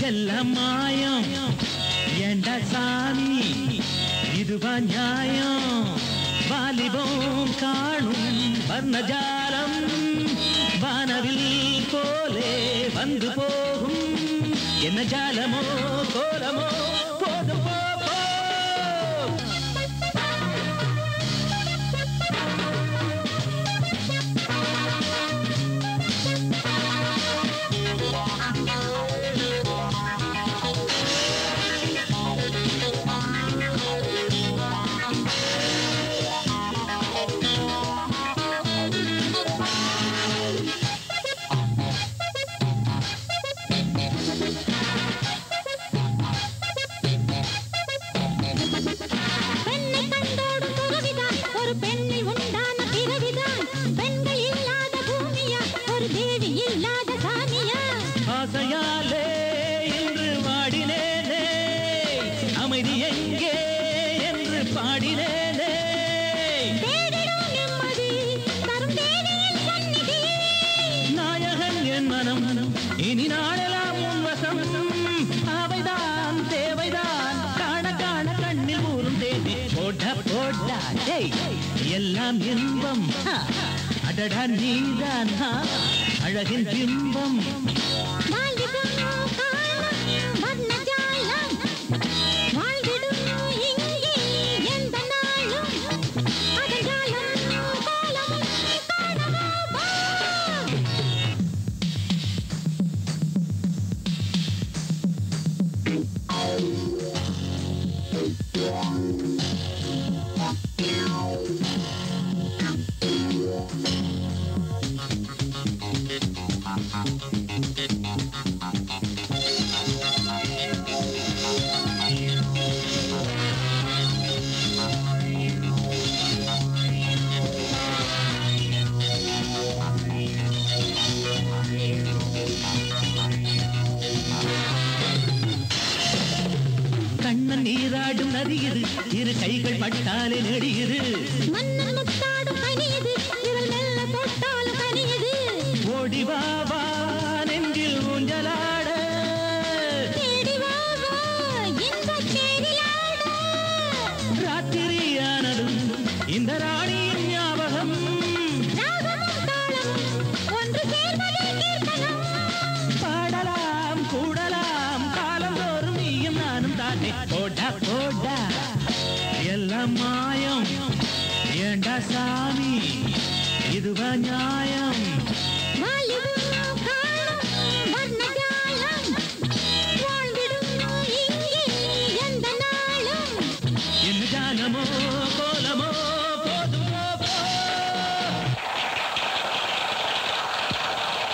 எல்லாம் மாயம் ஏண்டா சாமி இதுவா நியாயம் வாலிபம் காணும் வர்ணஜாலம் வானவில் போலே வந்து போகும் என்ன ஜாலமோ கோலமோ போதும் போ இனி நாளெல்லாம் உன்வசம் அவைதான் தேவைதான் காண காண கண்ணில் ஊறும் தேனே போட போட எல்லாம் இன்பம் அடடா நீதான் அழகின் பிம்பம் கண்ணன் நீராடும் நதியுது இரு கைகள் பட்டாலே நெடியுது மன்னன் முத்தாடும் கனியுது இவள் மெல்ல தொட்டாலும் கனியுது ஓடி வா வா நெஞ்சில் ஊஞ்சலாட தேடி வா வா இந்த தேரிலாட ராத்திரியானதும் இந்த ராணியின் ஞாபகம் ராகமும் தாளமும் ஒன்று சேர்வதே கீர்த்தனம் பாடலாம் கூடலாம் காலம் தோறும் நீயும் நானும் தானே போடா போடா எல்லாம் மாயம் ஏண்டா சாமி இதுவா நியாயம்